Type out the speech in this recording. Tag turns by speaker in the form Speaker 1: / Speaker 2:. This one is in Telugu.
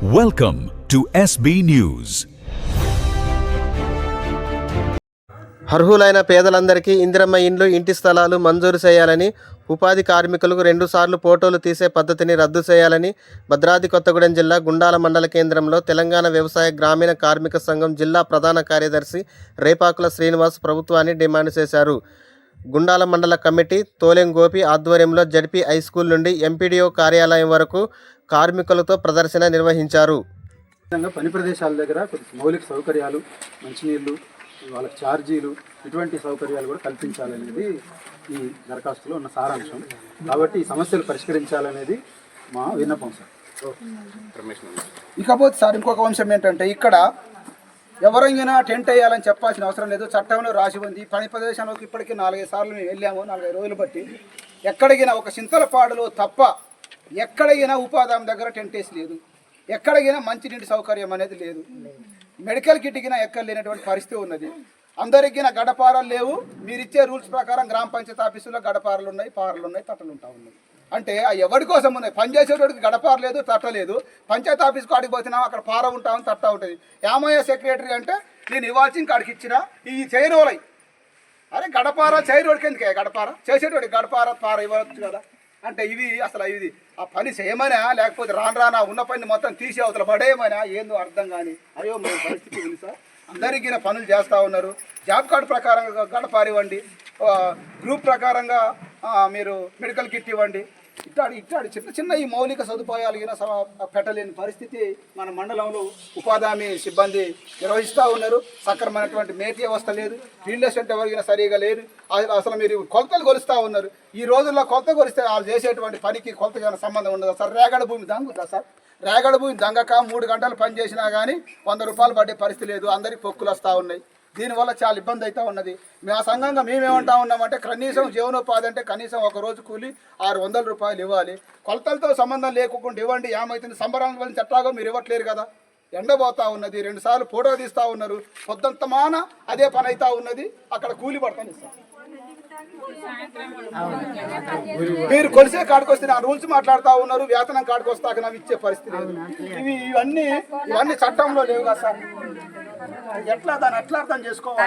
Speaker 1: Welcome to SB News.
Speaker 2: అర్హులైన పేదలందరికీ ఇందిరమ్మ ఇండ్లు, ఇంటి స్థలాలు మంజూరు చేయాలని, ఉపాధి కార్మికులకు 2 సార్లు ఫోటోలు తీసే పద్ధతిని రద్దు చేయాలని భద్రాద్రి కొత్తగూడెం జిల్లా గుండాల మండల కేంద్రంలో తెలంగాణ వ్యవసాయ గ్రామీణ కార్మిక సంఘం జిల్లా ప్రధాన కార్యదర్శి రేపాకుల శ్రీనివాస్ ప్రభుత్వాన్ని డిమాండ్ చేశారు. గుండాల మండల కమిటీ తోలెం గోపి ఆధ్వర్యంలో జడ్పీ హై స్కూల్ నుండి ఎంపీడీఓ కార్యాలయం వరకు కార్మికులతో ప్రదర్శన నిర్వహించారు.
Speaker 3: పని ప్రదేశాల దగ్గర మౌలిక సౌకర్యాలు, మంచినీళ్ళు, వాళ్ళకి ఛార్జీలు, ఇటువంటి సౌకర్యాలు కూడా కల్పించాలనేది ఈ దరఖాస్తులో ఉన్న సారాంశం. కాబట్టి ఈ సమస్యలు పరిష్కరించాలనేది మా విన్నపం సార్.
Speaker 4: ఇకపోతే సార్ ఇంకొక అంశం ఏంటంటే, ఇక్కడ ఎవరైనా టెంట్ వేయాలని చెప్పాల్సిన అవసరం లేదు. చట్టంలో రాసి ఉంది. పని ప్రదేశంలోకి ఇప్పటికీ 4-5 సార్లు మేము వెళ్ళాము, 4-5 రోజులు బట్టి. ఎక్కడికైనా ఒక చింతలపాడులో తప్ప ఎక్కడికైనా ఉపాధి హామీ దగ్గర టెంట్ వేసి లేదు. ఎక్కడికైనా మంచినీటి సౌకర్యం అనేది లేదు. మెడికల్ కిట్కినా ఎక్కడ లేనటువంటి పరిస్థితి ఉన్నది. అందరికీ గడపారాలు లేవు. మీరు ఇచ్చే రూల్స్ ప్రకారం గ్రామ పంచాయతీ ఆఫీసులో గడపారాలు ఉన్నాయి, పారలు ఉన్నాయి, తట్టలు ఉంటా ఉన్నాయి. అంటే ఎవరి కోసం ఉన్నాయి? పనిచేసేటోడికి గడపార లేదు, తట్టలేదు. పంచాయతీ ఆఫీస్కి కాడికి పోతున్నాం, అక్కడ పార ఉంటామని తట్ట ఉంటుంది. ఏమయ్య సెక్రటరీ అంటే నేను ఇవ్వాల్సిన కాడికి ఇచ్చినా ఈ చేయరోలై. అరే గడపార చేయరోడికి ఎందుకే గడపార? చేసేటోడికి గడపార పార ఇవ్వచ్చు కదా. అంటే ఇవి అసలు ఇది ఆ పని చేయమనా, లేకపోతే రానా ఉన్న పని మొత్తం తీసి అవతల పడేయమనా, ఏందో అర్థం కానీ. అయ్యో మేము పరిస్థితి ఉంది సార్. అందరికీ పనులు చేస్తూ ఉన్నారు. జాబ్ కార్డు ప్రకారంగా గడపారివ్వండి, గ్రూప్ ప్రకారంగా మీరు మెడికల్ కిట్ ఇవ్వండి. ఇట్లాంటి చిన్న చిన్న ఈ మౌలిక సదుపాయాలు పెట్టలేని పరిస్థితి మన మండలంలో ఉపాధి హామీ సిబ్బంది నిర్వహిస్తూ ఉన్నారు. సక్రమైనటువంటి మేటి వ్యవస్థ లేదు. ఫీల్డ్ అసిస్టెంట్ ఎవరికైనా సరిగా లేదు. అసలు మీరు కొలతలు కొలుస్తూ ఉన్నారు. ఈ రోజుల్లో కొలత కొలిస్తే వాళ్ళు చేసేటువంటి పనికి కొలత సంబంధం ఉండదు సార్. రేగడ భూమి దంగుతా సార్. రేగడ భూమి దంగక 3 గంటలు పని చేసినా కానీ 100 రూపాయలు పడే పరిస్థితి లేదు. అందరికీ పొక్కులు వస్తూ ఉన్నాయి. దీనివల్ల చాలా ఇబ్బంది అవుతూ ఉన్నది. మా సంఘంగా మేమేమంటా ఉన్నామంటే, కనీసం జీవనోపాధి అంటే కనీసం ఒక రోజు కూలి 600 రూపాయలు ఇవ్వాలి. కొలతలతో సంబంధం లేకుండా ఇవ్వండి. ఏమవుతుంది? సంబరాల వల్ల చట్టాగా మీరు ఇవ్వట్లేరు కదా. ఎండబోతూ ఉన్నది. 2 సార్లు ఫోటో తీస్తూ ఉన్నారు. పొద్దంతమాన అదే పని అవుతూ ఉన్నది. అక్కడ కూలి పడతాను సార్. మీరు కొలిసే కాడికి వస్తే నా రూల్స్ మాట్లాడుతూ ఉన్నారు. వేతనం కాడికి వస్తాక నాకు ఇచ్చే పరిస్థితి లేదు. ఇవన్నీ చట్టంలో లేవు కదా సార్. ఎట్లా దాన్ని ఎట్లా అర్థం చేసుకోవాలి?